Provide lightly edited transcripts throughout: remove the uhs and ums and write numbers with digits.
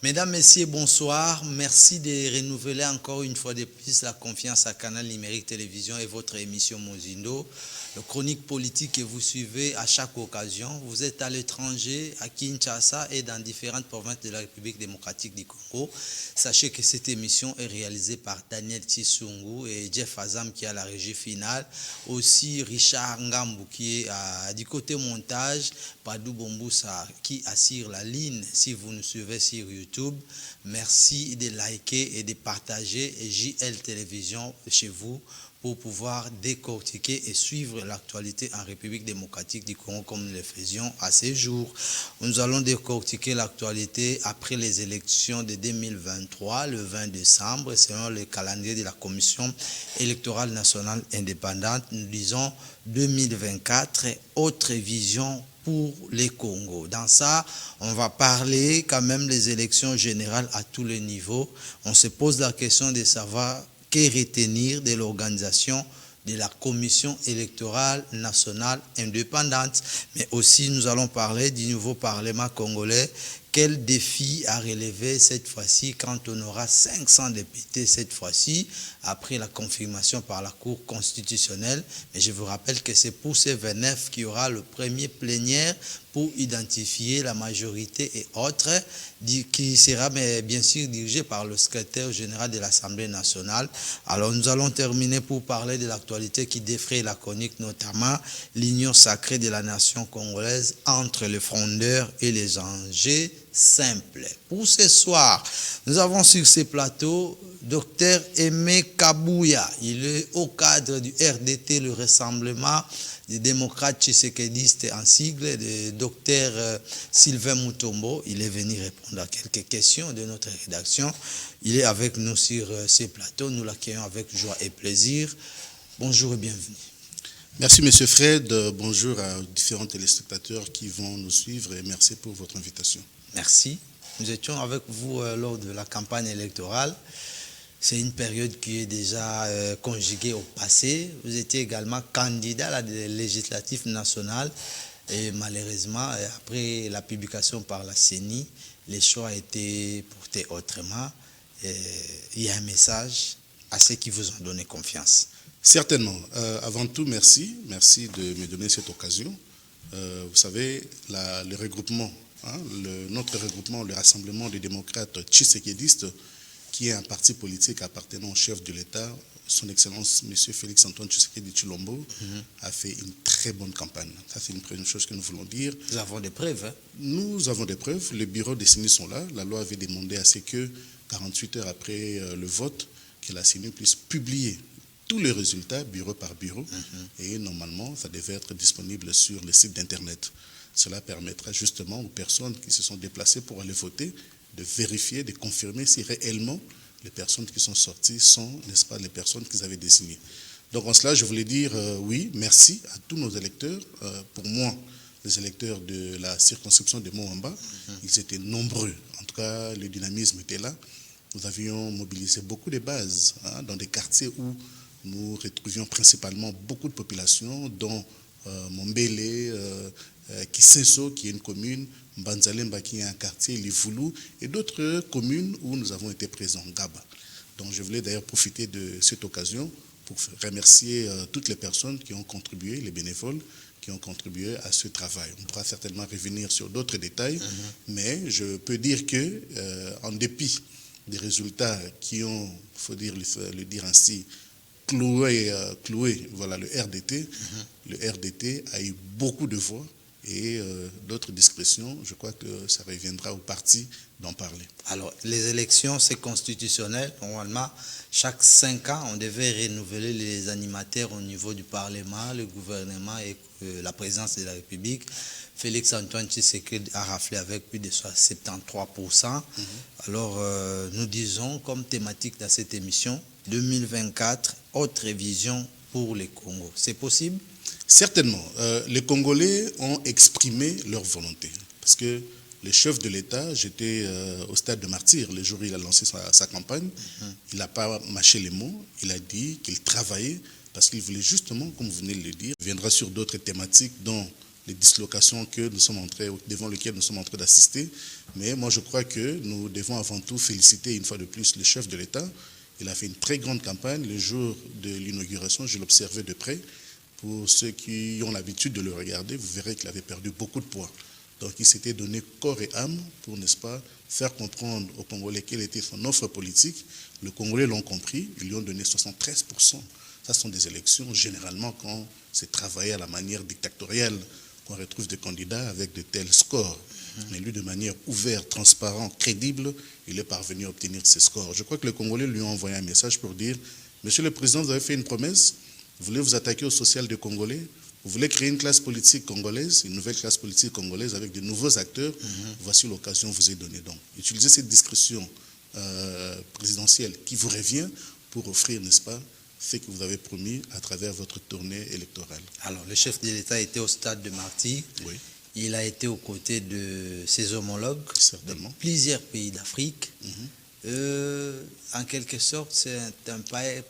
Mesdames, Messieurs, bonsoir. Merci de renouveler encore une fois de plus la confiance à Canal Numérique Télévision et votre émission Mozindo, le chronique politique que vous suivez à chaque occasion. Vous êtes à l'étranger, à Kinshasa et dans différentes provinces de la République démocratique du Congo. Sachez que cette émission est réalisée par Daniel Tshisungu et Jeff Azam qui est à la régie finale. Aussi Richard Ngambou qui est du côté montage, Padou Bomboussa qui assure la ligne si vous nous suivez sur YouTube. Merci de liker et de partager JL Télévision chez vous pour pouvoir décortiquer et suivre l'actualité en République démocratique du Congo comme nous le faisions à ces jours. Nous allons décortiquer l'actualité après les élections de 2023, le 20 décembre, selon le calendrier de la Commission électorale nationale indépendante. Nous disons 2024, autre vision pour les Congo. Dans ça, on va parler quand même des élections générales à tous les niveaux. On se pose la question de savoir que retenir de l'organisation de la Commission électorale nationale indépendante. Mais aussi, nous allons parler du nouveau Parlement congolais. Quel défi à relever cette fois-ci quand on aura 500 députés cette fois-ci, après la confirmation par la Cour constitutionnelle. Mais je vous rappelle que c'est pour ces 29 qu'il y aura le premier plénière pour identifier la majorité et autres, qui sera bien sûr dirigé par le secrétaire général de l'Assemblée nationale. Alors nous allons terminer pour parler de l'actualité qui défraie la chronique, notamment l'union sacrée de la nation congolaise entre les frondeurs et les enjeux simples. Pour ce soir, nous avons sur ce plateau Dr Aimé Kabouya. Il est au cadre du RDT, le Rassemblement des démocrates tshisekédistes en sigle, de Dr Sylvain Mutombo. Il est venu répondre à quelques questions de notre rédaction. Il est avec nous sur ce plateau. Nous l'accueillons avec joie et plaisir. Bonjour et bienvenue. Merci M. Fred. Bonjour aux différents téléspectateurs qui vont nous suivre et merci pour votre invitation. Merci. Nous étions avec vous lors de la campagne électorale. C'est une période qui est déjà conjuguée au passé. Vous étiez également candidat à la législative nationale et malheureusement, après la publication par la CENI, les choix a été portés autrement. Il y a un message à ceux qui vous ont donné confiance. Certainement. Avant tout, merci. Merci de me donner cette occasion. Vous savez, le regroupement, notre regroupement, le Rassemblement des démocrates tshisekédistes, qui est un parti politique appartenant au chef de l'État, son Excellence M. Félix-Antoine Tshisekedi Tshilombo, a fait une très bonne campagne. Ça, c'est une première chose que nous voulons dire. Nous avons des preuves. Hein? Nous avons des preuves. Les bureaux des CENI sont là. La loi avait demandé à ce que, 48 heures après le vote, que la CENI puisse publier tous les résultats, bureau par bureau. Et normalement, ça devait être disponible sur le site d'Internet. Cela permettra justement aux personnes qui se sont déplacées pour aller voter de vérifier, de confirmer si réellement les personnes qui sont sorties sont, n'est-ce pas, les personnes qu'ils avaient désignées. Donc en cela, je voulais dire oui, merci à tous nos électeurs. Pour moi, les électeurs de la circonscription de Moamba, ils étaient nombreux. En tout cas, le dynamisme était là. Nous avions mobilisé beaucoup de bases dans des quartiers où nous retrouvions principalement beaucoup de populations, dont Mombele, Kiseso, qui est une commune, Mbanzalemba, qui est un quartier, Livoulou, et d'autres communes où nous avons été présents, Gaba. Donc je voulais d'ailleurs profiter de cette occasion pour remercier toutes les personnes qui ont contribué, les bénévoles, qui ont contribué à ce travail. On pourra certainement revenir sur d'autres détails, mais je peux dire que, en dépit des résultats qui ont, il faut le dire ainsi, cloué voilà, le RDT, le RDT a eu beaucoup de voix et d'autres discrétions. Je crois que ça reviendra au parti d'en parler. Alors, les élections, c'est constitutionnel. Normalement, chaque 5 ans, on devait renouveler les animateurs au niveau du Parlement, le gouvernement et la présidence de la République. Félix-Antoine Tshisekedi a raflé avec plus de 73%. Alors, nous disons comme thématique dans cette émission, 2024, autre vision pour les Congo. C'est possible? Certainement. Les Congolais ont exprimé leur volonté. Parce que le chef de l'État, j'étais au stade de martyr le jour où il a lancé sa campagne. Il n'a pas mâché les mots. Il a dit qu'il travaillait parce qu'il voulait justement, comme vous venez de le dire, il viendra sur d'autres thématiques dont les dislocations devant lesquelles nous sommes en train d'assister. Mais moi, je crois que nous devons avant tout féliciter une fois de plus le chef de l'État. Il a fait une très grande campagne. Le jour de l'inauguration, je l'observais de près. Pour ceux qui ont l'habitude de le regarder, vous verrez qu'il avait perdu beaucoup de poids. Donc, il s'était donné corps et âme pour, n'est-ce pas, faire comprendre aux Congolais quelle était son offre politique. Les Congolais l'ont compris. Ils lui ont donné 73%. Ça sont des élections, généralement, quand c'est travaillé à la manière dictatoriale, qu'on retrouve des candidats avec de tels scores. Mais lui, de manière ouverte, transparente, crédible, il est parvenu à obtenir ces scores. Je crois que les Congolais lui ont envoyé un message pour dire « Monsieur le Président, vous avez fait une promesse, vous voulez vous attaquer au social des Congolais, vous voulez créer une classe politique congolaise, une nouvelle classe politique congolaise avec de nouveaux acteurs, voici l'occasion vous est donnée. » Donc, utilisez cette discrétion présidentielle qui vous revient pour offrir, n'est-ce pas, ce que vous avez promis à travers votre tournée électorale. Alors, le chef de l'État était au stade de Martyr. Oui. Il a été aux côtés de ses homologues de plusieurs pays d'Afrique. En quelque sorte, c'est un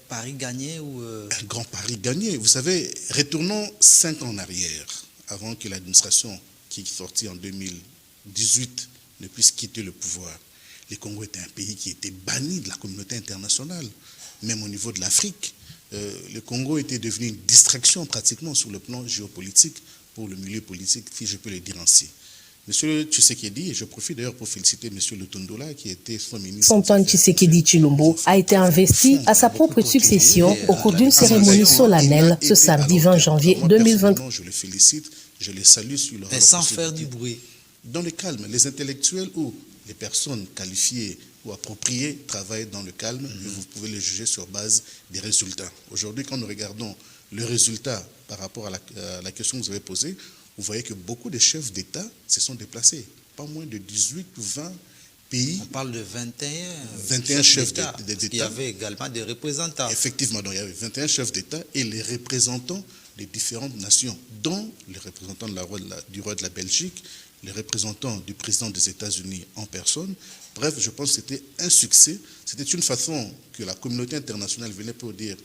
pari gagné ou Un grand pari gagné. Vous savez, retournons 5 ans en arrière, avant que l'administration qui est sortie en 2018 ne puisse quitter le pouvoir. Le Congo était un pays qui était banni de la communauté internationale, même au niveau de l'Afrique. Le Congo était devenu une distraction pratiquement sur le plan géopolitique pour le milieu politique, si je peux le dire ainsi. Monsieur Tshisekedi, et je profite d'ailleurs pour féliciter Monsieur Lutundola, qui était son ministre. Antoine Tshisekedi Tshilombo a été investi à sa propre succession au cours d'une cérémonie solennelle ce samedi 20 janvier 2023. Je le félicite, je le salue sur leur. Mais sans faire du bruit. Dans le calme, les intellectuels ou les personnes qualifiées ou appropriées travaillent dans le calme et vous pouvez les juger sur base des résultats. Aujourd'hui, quand nous regardons le résultat par rapport à la question que vous avez posée, vous voyez que beaucoup de chefs d'État se sont déplacés. Pas moins de 18 ou 20 pays. On parle de 21 chefs d'État. Il y avait également des représentants. Effectivement, donc il y avait 21 chefs d'État et les représentants des différentes nations, dont les représentants du roi de la Belgique, les représentants du président des États-Unis en personne. Bref, je pense que c'était un succès. C'était une façon que la communauté internationale venait pour dire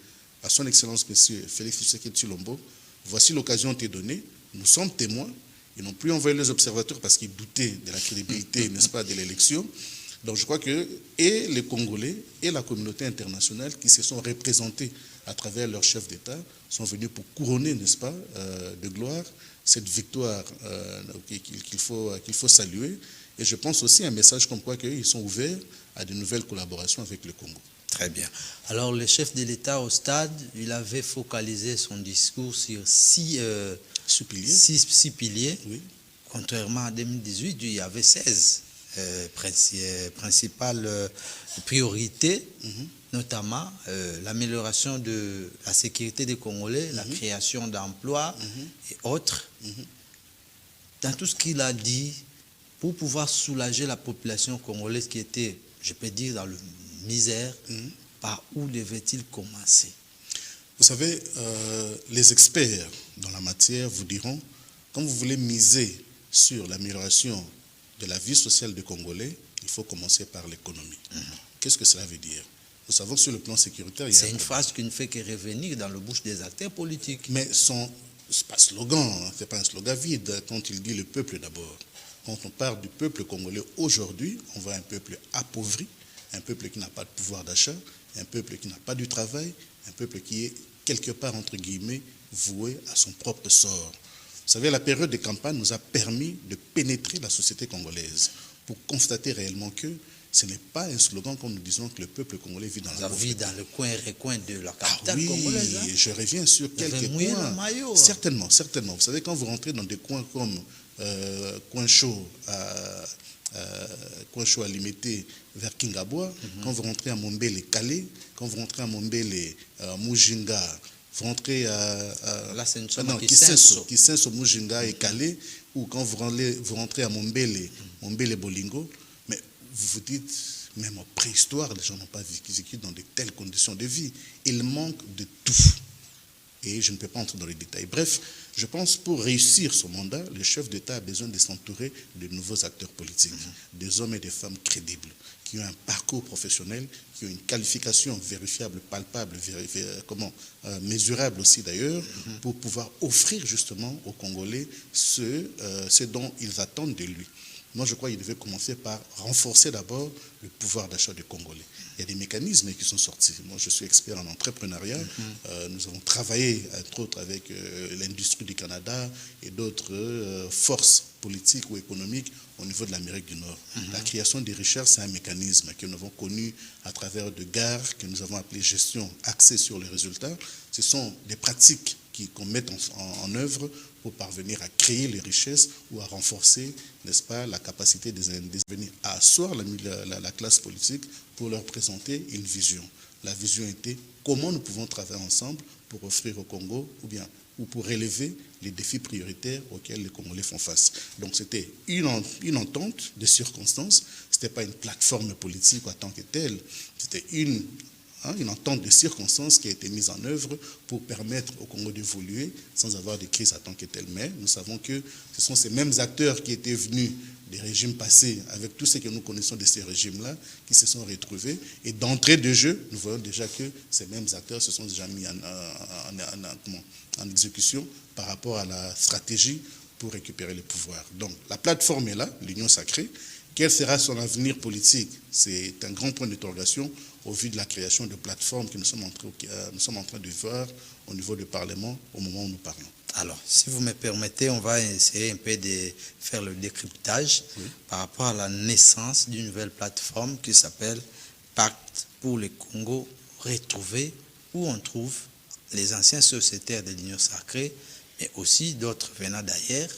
à son Excellence, Monsieur Félix Tshisekedi Tshilombo, voici l'occasion t'est donnée, nous sommes témoins, ils n'ont plus envoyé les observateurs parce qu'ils doutaient de la crédibilité, n'est-ce pas, de l'élection. Donc je crois que et les Congolais et la communauté internationale qui se sont représentés à travers leurs chefs d'État sont venus pour couronner, n'est-ce pas, de gloire cette victoire qu'il faut saluer. Et je pense aussi un message comme quoi qu'ils sont ouverts à de nouvelles collaborations avec le Congo. Très bien. Alors, le chef de l'État au stade, il avait focalisé son discours sur six piliers. Oui. Contrairement à 2018, il y avait 16 principales priorités, notamment l'amélioration de la sécurité des Congolais, la création d'emplois et autres. Dans tout ce qu'il a dit, pour pouvoir soulager la population congolaise qui était, je peux dire, dans le misère, par où devait-il commencer? Vous savez, les experts dans la matière vous diront, quand vous voulez miser sur l'amélioration de la vie sociale des Congolais, il faut commencer par l'économie. Qu'est-ce que cela veut dire? Nous savons que sur le plan sécuritaire, c'est une phrase qui ne fait que revenir dans la bouche des acteurs politiques. Mais c'est pas slogan, c'est pas un slogan vide quand il dit le peuple d'abord. Quand on parle du peuple congolais aujourd'hui, on voit un peuple appauvri, un peuple qui n'a pas de pouvoir d'achat, un peuple qui n'a pas du travail, un peuple qui est quelque part, entre guillemets, voué à son propre sort. Vous savez, la période de campagne nous a permis de pénétrer la société congolaise pour constater réellement que ce n'est pas un slogan comme nous disons que le peuple congolais vit dans la pauvreté. Vit dans le coin de la capitale congolaise. Oui, je reviens sur quelques coins. Certainement, certainement. Vous savez, quand vous rentrez dans des coins comme Coin Chaud à Limité vers Kingabwa, quand vous rentrez à Mombele Calais, quand vous rentrez à Mombele Mujinga, vous rentrez à Kisenso Mujinga et Calais, ou quand vous rentrez à Mombele Bolingo, mais vous vous dites, même en préhistoire, les gens n'ont pas vécu dans de telles conditions de vie. Il manque de tout. Et je ne peux pas entrer dans les détails. Bref, Je pense pour réussir son mandat, le chef d'État a besoin de s'entourer de nouveaux acteurs politiques, des hommes et des femmes crédibles, qui ont un parcours professionnel, qui ont une qualification vérifiable, palpable, mesurable aussi d'ailleurs, pour pouvoir offrir justement aux Congolais ce dont ils attendent de lui. Moi, je crois qu'il devait commencer par renforcer d'abord le pouvoir d'achat des Congolais. Il y a des mécanismes qui sont sortis. Moi, je suis expert en entrepreneuriat. Nous avons travaillé, entre autres, avec l'industrie du Canada et d'autres forces politiques ou économiques au niveau de l'Amérique du Nord. La création des richesses, c'est un mécanisme que nous avons connu à travers de gares que nous avons appelé gestion axée sur les résultats. Ce sont des pratiques qu'on met en œuvre pour parvenir à créer les richesses ou à renforcer, n'est-ce pas, la capacité des venir à asseoir la classe politique pour leur présenter une vision. La vision était comment nous pouvons travailler ensemble pour offrir au Congo ou pour relever les défis prioritaires auxquels les Congolais font face. Donc c'était une entente de circonstances, ce n'était pas une plateforme politique en tant que telle, c'était une entente de circonstances qui a été mise en œuvre pour permettre au Congo d'évoluer sans avoir de crise en tant que telle. Mais nous savons que ce sont ces mêmes acteurs qui étaient venus des régimes passés, avec tout ce que nous connaissons de ces régimes-là, qui se sont retrouvés. Et d'entrée de jeu, nous voyons déjà que ces mêmes acteurs se sont déjà mis en exécution par rapport à la stratégie pour récupérer le pouvoir. Donc la plateforme est là, l'Union sacrée. Quel sera son avenir politique? C'est un grand point d'interrogation au vu de la création de plateformes que nous sommes en train de voir au niveau du Parlement au moment où nous parlons. Alors, si vous me permettez, on va essayer un peu de faire le décryptage par rapport à la naissance d'une nouvelle plateforme qui s'appelle Pacte pour le Congo retrouvé, où on trouve les anciens sociétaires de l'Union sacrée, mais aussi d'autres venant d'ailleurs,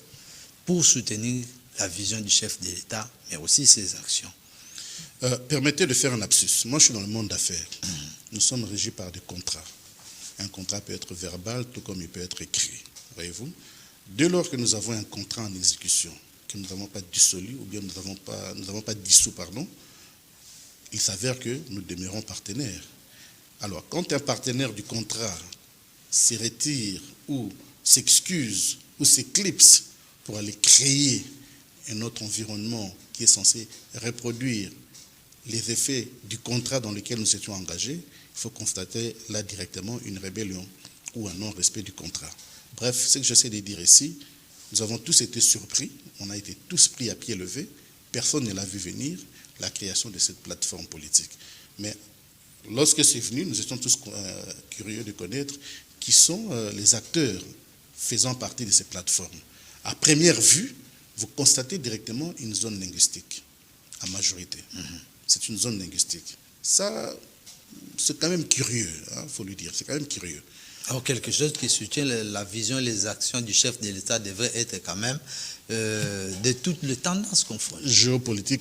pour soutenir la vision du chef de l'État, mais aussi ses actions. Permettez de faire un lapsus. Moi, je suis dans le monde d'affaires. Nous sommes régis par des contrats. Un contrat peut être verbal, tout comme il peut être écrit. Voyez-vous? Dès lors que nous avons un contrat en exécution, que nous n'avons pas dissolu, ou bien nous n'avons pas dissous, il s'avère que nous demeurons partenaires. Alors, quand un partenaire du contrat se retire ou s'excuse ou s'éclipse pour aller créer un autre environnement qui est censé reproduire les effets du contrat dans lequel nous étions engagés, il faut constater là directement une rébellion ou un non-respect du contrat. Bref, ce que j'essaie de dire ici, nous avons tous été surpris, on a été tous pris à pied levé, personne ne l'a vu venir, la création de cette plateforme politique. Mais lorsque c'est venu, nous étions tous curieux de connaître qui sont les acteurs faisant partie de ces plateformes. À première vue, vous constatez directement une zone linguistique, en majorité. C'est une zone linguistique. Ça, c'est quand même curieux, il faut lui dire, c'est quand même curieux. Alors, quelque chose qui soutient la vision et les actions du chef de l'État devrait être quand même de toutes les tendances confondues. Géopolitique,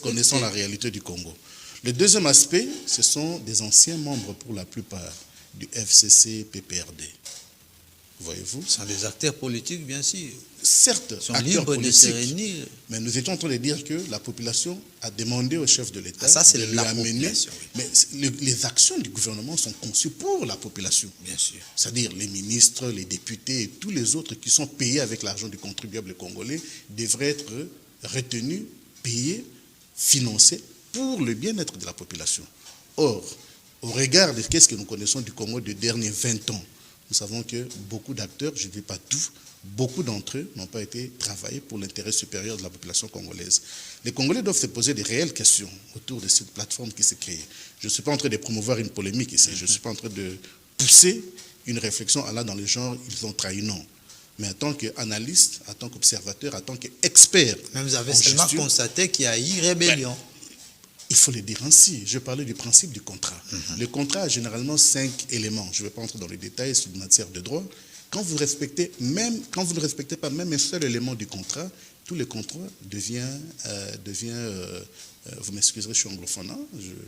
connaissant la réalité du Congo. Le deuxième aspect, ce sont des anciens membres pour la plupart du FCC, PPRD. Voyez-vous? Ce sont des acteurs politiques, bien sûr. Certes, ils sont libres de se réunir. Mais nous étions en train de dire que la population a demandé au chef de l'État de lui amener. Mais les actions du gouvernement sont conçues pour la population. Bien sûr. C'est-à-dire les ministres, les députés et tous les autres qui sont payés avec l'argent du contribuable congolais devraient être retenus, payés, financés pour le bien-être de la population. Or, au regard de ce que nous connaissons du Congo des derniers 20 ans, nous savons que beaucoup d'acteurs, je ne dis pas tout, beaucoup d'entre eux n'ont pas été travaillés pour l'intérêt supérieur de la population congolaise. Les Congolais doivent se poser des réelles questions autour de cette plateforme qui s'est créée. Je ne suis pas en train de promouvoir une polémique ici, je ne suis pas en train de pousser une réflexion allant dans le genre « ils ont trahi ». Non. Mais en tant qu'analyste, en tant qu'observateur, en tant qu'expert. Mais vous avez seulement constaté qu'il y a eu rébellion. Il faut le dire ainsi. Je parlais du principe du contrat. Le contrat a généralement 5 éléments. Je ne vais pas entrer dans les détails sur une matière de droit. Quand vous ne respectez pas même un seul élément du contrat, tout le contrat devient vous m'excuserez, je suis anglophone, hein?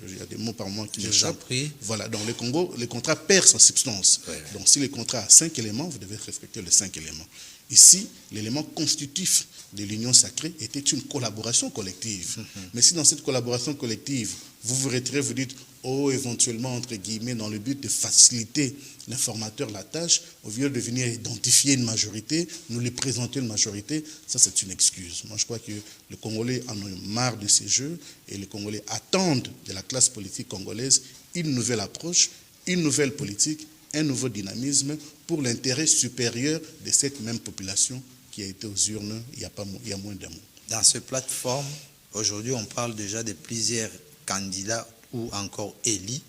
Il y a des mots par moi qui m'échappent. Voilà, dans le Congo, le contrat perd sa substance. Ouais. Donc si le contrat a 5 éléments, vous devez respecter les 5 éléments. Ici, l'élément constitutif de l'union sacrée était une collaboration collective. Mais si dans cette collaboration collective, vous vous retirez, vous dites, oh, éventuellement, entre guillemets, dans le but de faciliter l'informateur la tâche, au lieu de venir identifier une majorité, nous lui présenter une majorité, ça c'est une excuse. Moi je crois que les Congolais en ont marre de ces jeux et les Congolais attendent de la classe politique congolaise une nouvelle approche, une nouvelle politique, un nouveau dynamisme pour l'intérêt supérieur de cette même population qui a été aux urnes il y a moins d'un mois. Dans cette plateforme, aujourd'hui on parle déjà de plusieurs candidats ou encore élus,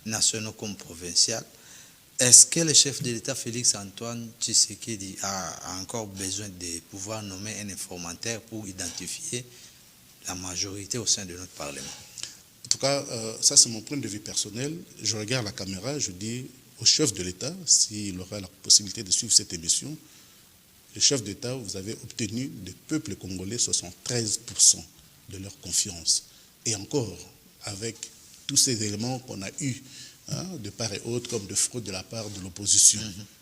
nationaux comme provinciaux. Est-ce que le chef de l'État, Félix-Antoine Tshisekedi, a encore besoin de pouvoir nommer un informateur pour identifier la majorité au sein de notre Parlement? En tout cas, ça c'est mon point de vue personnel. Je regarde la caméra, je dis au chef de l'État, s'il aura la possibilité de suivre cette émission, le chef d'État, vous avez obtenu du peuple congolais 73% de leur confiance. Et encore, avec tous ces éléments qu'on a eus, de part et autre, comme de fraude de la part de l'opposition.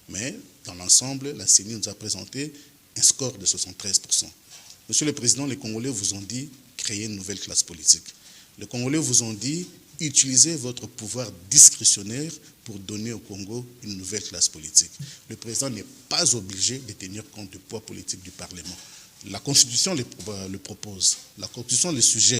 Mais dans l'ensemble, la CENI nous a présenté un score de 73%. Monsieur le Président, les Congolais vous ont dit créer une nouvelle classe politique. Les Congolais vous ont dit utilisez votre pouvoir discrétionnaire pour donner au Congo une nouvelle classe politique. Le Président n'est pas obligé de tenir compte du poids politique du Parlement. La Constitution le propose, la Constitution le suggère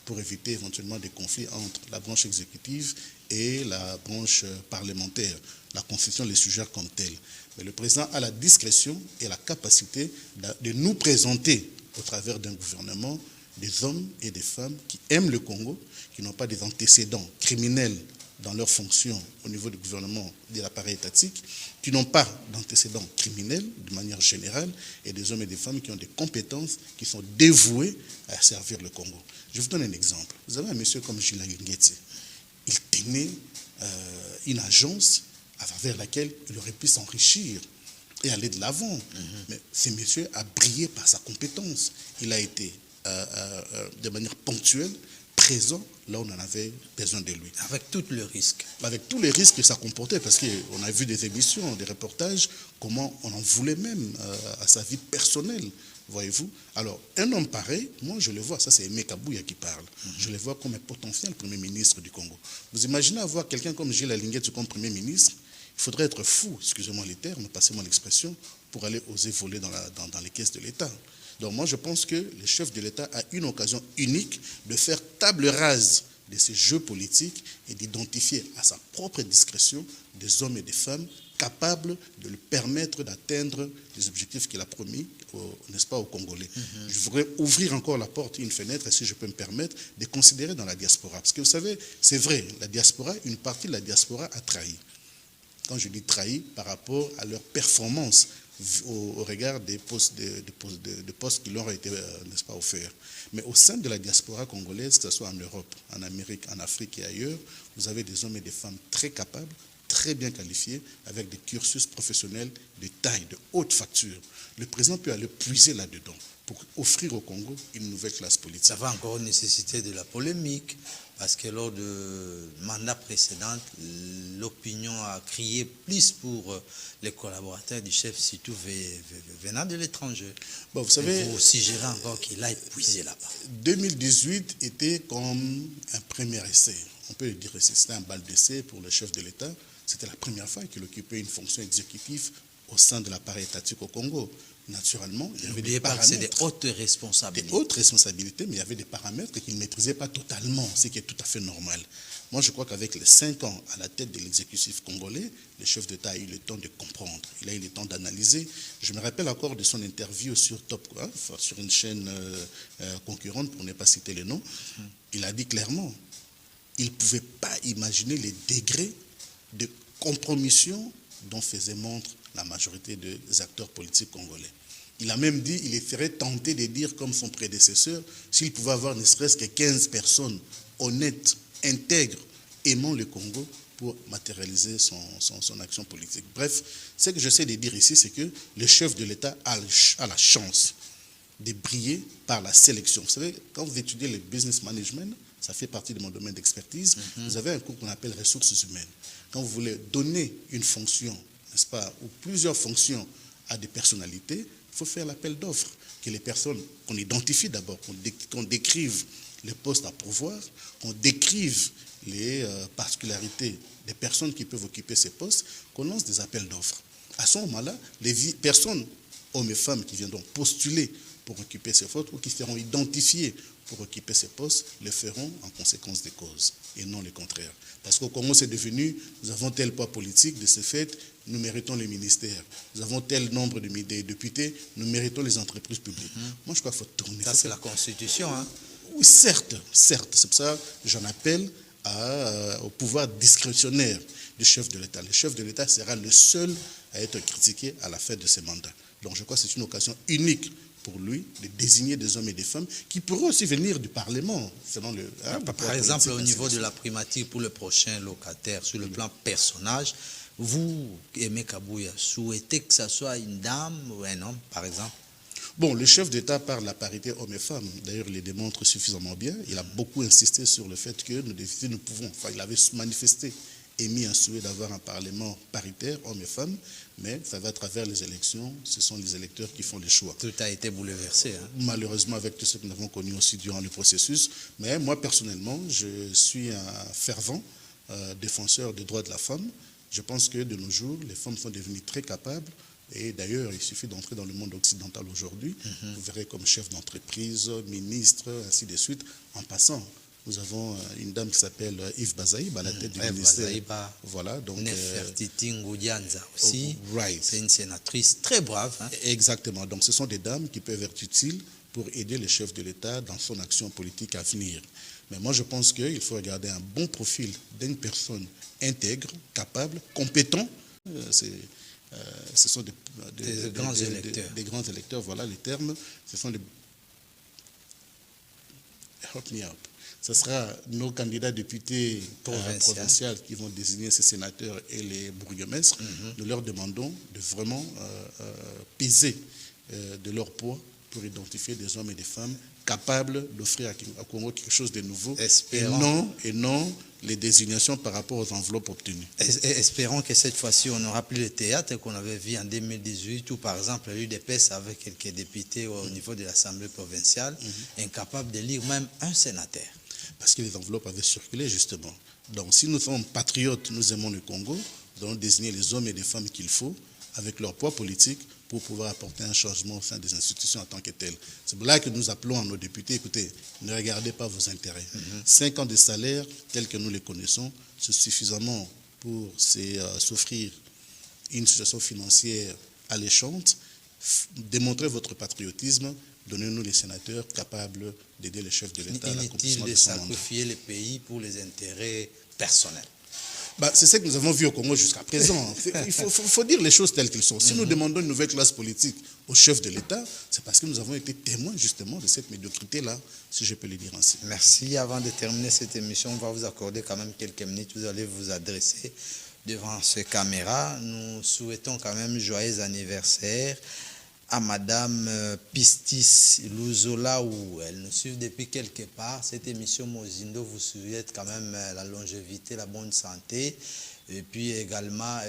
pour éviter éventuellement des conflits entre la branche exécutive et la branche parlementaire. La Constitution le suggère comme tel. Mais le président a la discrétion et la capacité de nous présenter au travers d'un gouvernement des hommes et des femmes qui aiment le Congo, qui n'ont pas des antécédents criminels dans leurs fonctions au niveau du gouvernement de l'appareil étatique, qui n'ont pas d'antécédents criminels de manière générale, et des hommes et des femmes qui ont des compétences, qui sont dévoués à servir le Congo. Je vous donne un exemple. Vous avez un monsieur comme Gilles Ngeti. Il tenait une agence à travers laquelle il aurait pu s'enrichir et aller de l'avant. Mais ce monsieur a brillé par sa compétence. Il a été de manière ponctuelle présent là où on en avait besoin de lui. Avec tout le risque. Avec tous les risques que ça comportait, parce qu'on a vu des émissions, des reportages, comment on en voulait même à sa vie personnelle, voyez-vous. Alors, un homme pareil, moi je le vois, ça c'est Aimé Kabouya qui parle, je le vois comme un potentiel Premier ministre du Congo. Vous imaginez avoir quelqu'un comme Gilles Alinguet comme Premier ministre, il faudrait être fou, excusez-moi les termes, passez-moi l'expression, pour aller oser voler dans les caisses de l'État. Donc moi je pense que le chef de l'État a une occasion unique de faire table rase de ces jeux politiques et d'identifier à sa propre discrétion des hommes et des femmes capables de lui permettre d'atteindre les objectifs qu'il a promis, n'est-ce pas, aux Congolais. Je voudrais ouvrir encore la porte, une fenêtre, et si je peux me permettre, de considérer dans la diaspora. Parce que vous savez, c'est vrai, la diaspora, une partie de la diaspora a trahi. Quand je dis trahi, par rapport à leur performance au regard des postes qui leur ont été, n'est-ce pas, offerts. Mais au sein de la diaspora congolaise, que ce soit en Europe, en Amérique, en Afrique et ailleurs, vous avez des hommes et des femmes très capables, très bien qualifiés, avec des cursus professionnels de taille, de haute facture. Le président peut aller puiser là-dedans pour offrir au Congo une nouvelle classe politique. Ça va encore nécessiter de la polémique, parce que lors de mandat précédent, l'opinion a crié plus pour les collaborateurs du chef, surtout venant de l'étranger. Bon, vous savez, vous suggérez encore qu'il a épuisé là-bas. 2018 était comme un premier essai. On peut le dire, c'était un bal d'essai pour le chef de l'État. C'était la première fois qu'il occupait une fonction exécutive au sein de l'appareil étatique au Congo. Naturellement, il y avait des paramètres. C'est des hautes responsabilités. Des hautes responsabilités, mais il y avait des paramètres qu'il ne maîtrisait pas totalement, ce qui est tout à fait normal. Moi, je crois qu'avec les 5 ans à la tête de l'exécutif congolais, le chef d'État a eu le temps de comprendre. Il a eu le temps d'analyser. Je me rappelle encore de son interview sur sur une chaîne concurrente, pour ne pas citer les noms. Il a dit clairement, il ne pouvait pas imaginer les degrés de compromission dont faisait montre la majorité des acteurs politiques congolais. Il a même dit, il serait tenté de dire comme son prédécesseur, s'il pouvait avoir ne serait-ce que 15 personnes honnêtes, intègres, aimant le Congo pour matérialiser son action politique. Bref, ce que j'essaie de dire ici, c'est que le chef de l'État a la chance de briller par la sélection. Vous savez, quand vous étudiez le business management, ça fait partie de mon domaine d'expertise, vous avez un cours qu'on appelle ressources humaines. Quand vous voulez donner une fonction, n'est-ce pas, ou plusieurs fonctions à des personnalités, faut faire l'appel d'offres, que les personnes, qu'on identifie d'abord, qu'on décrive les postes à pourvoir, qu'on décrive les particularités des personnes qui peuvent occuper ces postes, qu'on lance des appels d'offres. À ce moment-là, les personnes, hommes et femmes, qui viendront postuler pour occuper ces postes ou qui seront identifiés pour occuper ces postes, le feront en conséquence des causes et non le contraire. Parce qu'au Congo, c'est devenu, nous avons tel poids politique, de ce fait, nous méritons les ministères. Nous avons tel nombre de députés, nous méritons les entreprises publiques. Moi, je crois qu'il faut tourner. Ça, c'est la Constitution, hein? Oui, certes. C'est pour ça que j'en appelle au pouvoir discrétionnaire du chef de l'État. Le chef de l'État sera le seul à être critiqué à la fin de ses mandats. Donc, je crois que c'est une occasion unique pour lui de désigner des hommes et des femmes qui pourront aussi venir du Parlement, selon le... Par exemple, au niveau de la primature pour le prochain locataire, sur le plan personnage, vous, Aimé Kabouya, souhaitez que ce soit une dame ou un homme, par exemple? Bon, le chef d'État parle de la parité hommes et femmes. D'ailleurs, il le démontre suffisamment bien. Il a beaucoup insisté sur le fait que nous pouvons... Enfin, il avait manifesté, émis un souhait d'avoir un Parlement paritaire, hommes et femmes, mais ça va à travers les élections. Ce sont les électeurs qui font les choix. Tout a été bouleversé, hein? Malheureusement, avec tout ce que nous avons connu aussi durant le processus. Mais moi, personnellement, je suis un fervent défenseur des droits de la femme. Je pense que de nos jours, les femmes sont devenues très capables. Et d'ailleurs, il suffit d'entrer dans le monde occidental aujourd'hui. Vous verrez comme chef d'entreprise, ministre, ainsi de suite. En passant, nous avons une dame qui s'appelle Yves Bazaïb à la tête du ministère. Voilà, donc Nefertiti Ngoudianza aussi. Right. C'est une sénatrice très brave, hein? Exactement. Donc ce sont des dames qui peuvent être utiles pour aider le chef de l'État dans son action politique à venir. Mais moi, je pense qu'il faut regarder un bon profil d'une personne intègre, capable, compétent. Ce sont des grands électeurs. Des grands électeurs, voilà les termes. Ce sont des... Help me out. Ce sera nos candidats députés provinciaux qui vont désigner ces sénateurs et les bourgmestres. Nous leur demandons de vraiment peser de leur poids pour identifier des hommes et des femmes capables d'offrir à Congo quelque chose de nouveau et non les désignations par rapport aux enveloppes obtenues. Espérons que cette fois-ci, on n'aura plus le théâtre qu'on avait vu en 2018 où, par exemple, l'UDPS avait quelques députés au niveau de l'Assemblée provinciale incapables de lire même un sénateur. Parce que les enveloppes avaient circulé, justement. Donc, si nous sommes patriotes, nous aimons le Congo, nous devons désigner les hommes et les femmes qu'il faut, avec leur poids politique, pour pouvoir apporter un changement au sein des institutions en tant que telles. C'est pour là que nous appelons à nos députés, écoutez, ne regardez pas vos intérêts. 5 ans de salaire, tels que nous les connaissons, c'est suffisamment pour s'offrir une situation financière alléchante. Démontrez votre patriotisme, donnez-nous les sénateurs capables d'aider le chef de l'État à l'accomplissement de son mandat. Inutile de sacrifier le pays pour les intérêts personnels. C'est ce que nous avons vu au Congo jusqu'à présent. Il faut dire les choses telles qu'elles sont. Si nous demandons une nouvelle classe politique au chef de l'État, c'est parce que nous avons été témoins justement de cette médiocrité-là, si je peux le dire ainsi. Merci. Avant de terminer cette émission, on va vous accorder quand même quelques minutes. Vous allez vous adresser devant ces caméras. Nous souhaitons quand même joyeux anniversaire à Madame Pistis Luzola, où elle nous suit depuis quelque part. Cette émission Mozindo vous souhaite quand même la longévité, la bonne santé, et puis également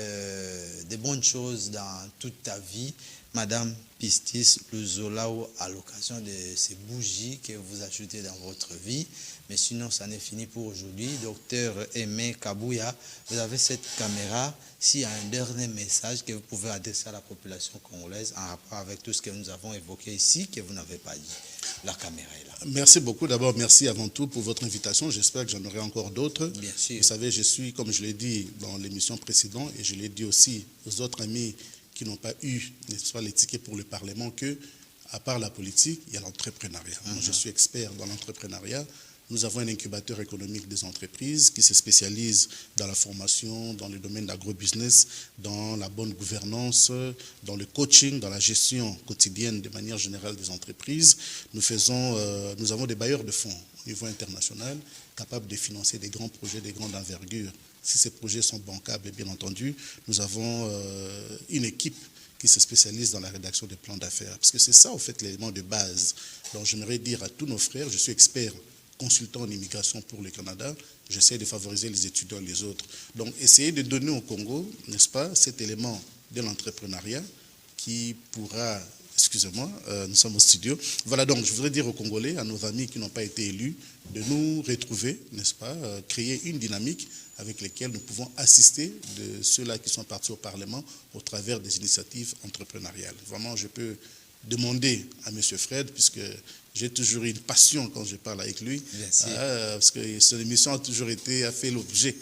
des bonnes choses dans toute ta vie. Madame Pistis Luzola, à l'occasion de ces bougies que vous ajoutez dans votre vie. Mais sinon, ça n'est fini pour aujourd'hui. Docteur Aimé Kabouya, vous avez cette caméra. S'il y a un dernier message que vous pouvez adresser à la population congolaise en rapport avec tout ce que nous avons évoqué ici, que vous n'avez pas dit, la caméra est là. Merci beaucoup. D'abord, merci avant tout pour votre invitation. J'espère que j'en aurai encore d'autres. Bien sûr. Vous savez, je suis, comme je l'ai dit dans l'émission précédente, et je l'ai dit aussi aux autres amis qui n'ont pas eu, n'est-ce pas, les tickets pour le Parlement, que, à part la politique, il y a l'entrepreneuriat. Moi, je suis expert dans l'entrepreneuriat. Nous avons un incubateur économique des entreprises qui se spécialise dans la formation, dans le domaine d'agrobusiness, dans la bonne gouvernance, dans le coaching, dans la gestion quotidienne de manière générale des entreprises. Nous avons des bailleurs de fonds au niveau international capables de financer des grands projets, des grandes envergures. Si ces projets sont bancables, bien entendu, nous avons une équipe qui se spécialise dans la rédaction des plans d'affaires. Parce que c'est ça, au fait, l'élément de base. Donc, j'aimerais dire à tous nos frères, je suis expert consultant en immigration pour le Canada, j'essaie de favoriser les étudiants et les autres. Donc, essayer de donner au Congo, n'est-ce pas, cet élément de l'entrepreneuriat qui pourra Excusez-moi, nous sommes au studio. Voilà, donc je voudrais dire aux Congolais, à nos amis qui n'ont pas été élus, de nous retrouver, n'est-ce pas, créer une dynamique avec laquelle nous pouvons assister de ceux-là qui sont partis au Parlement au travers des initiatives entrepreneuriales. Vraiment, je peux demander à M. Fred, puisque j'ai toujours eu une passion quand je parle avec lui, parce que son émission a fait l'objet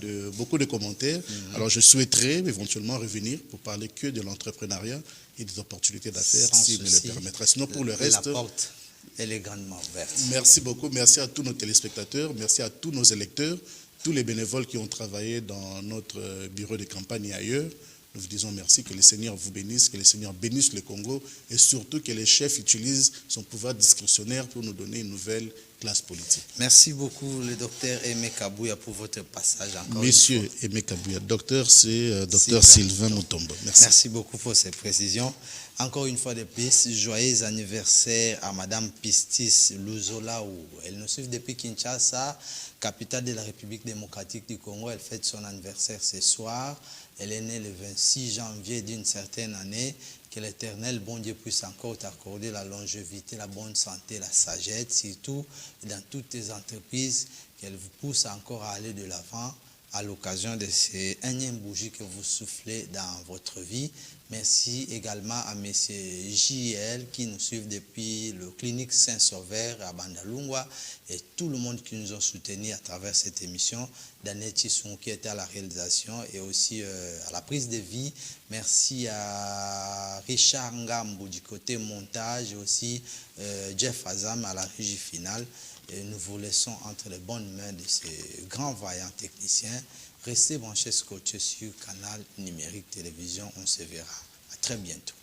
de beaucoup de commentaires. Alors je souhaiterais éventuellement revenir pour parler que de l'entrepreneuriat et des opportunités d'affaires, s'il me le permettra. Sinon, pour le reste... La porte, elle est grandement ouverte. Merci beaucoup. Merci à tous nos téléspectateurs. Merci à tous nos électeurs, tous les bénévoles qui ont travaillé dans notre bureau de campagne et ailleurs. Nous vous disons merci, que le Seigneur vous bénisse, que le Seigneur bénisse le Congo et surtout que le chef utilise son pouvoir discrétionnaire pour nous donner une nouvelle classe politique. Merci beaucoup, le docteur Aimé Kabouya, pour votre passage encore. Monsieur Aimé Kabouya, docteur, c'est docteur Sylvain Mutombo. Merci. Merci beaucoup pour ces précisions. Encore une fois de plus, joyeux anniversaire à Madame Pistis Luzolaou. Elle nous suit depuis Kinshasa, capitale de la République démocratique du Congo. Elle fête son anniversaire ce soir. Elle est née le 26 janvier d'une certaine année. Que l'Éternel, bon Dieu, puisse encore t'accorder la longévité, la bonne santé, la sagesse, surtout dans toutes tes entreprises, qu'elle vous pousse encore à aller de l'avant à l'occasion de ces énièmes bougies que vous soufflez dans votre vie. Merci également à M. JL qui nous suivent depuis le clinique Saint-Sauveur à Bandalungwa et tout le monde qui nous a soutenus à travers cette émission. Daniel Tisson qui était à la réalisation et aussi à la prise de vie. Merci à Richard Ngambou du côté montage et aussi Jeff Azam à la régie finale. Et nous vous laissons entre les bonnes mains de ces grands vaillants techniciens. Restez branchés, scotchés sur Canal Numérique Télévision. On se verra. À très bientôt.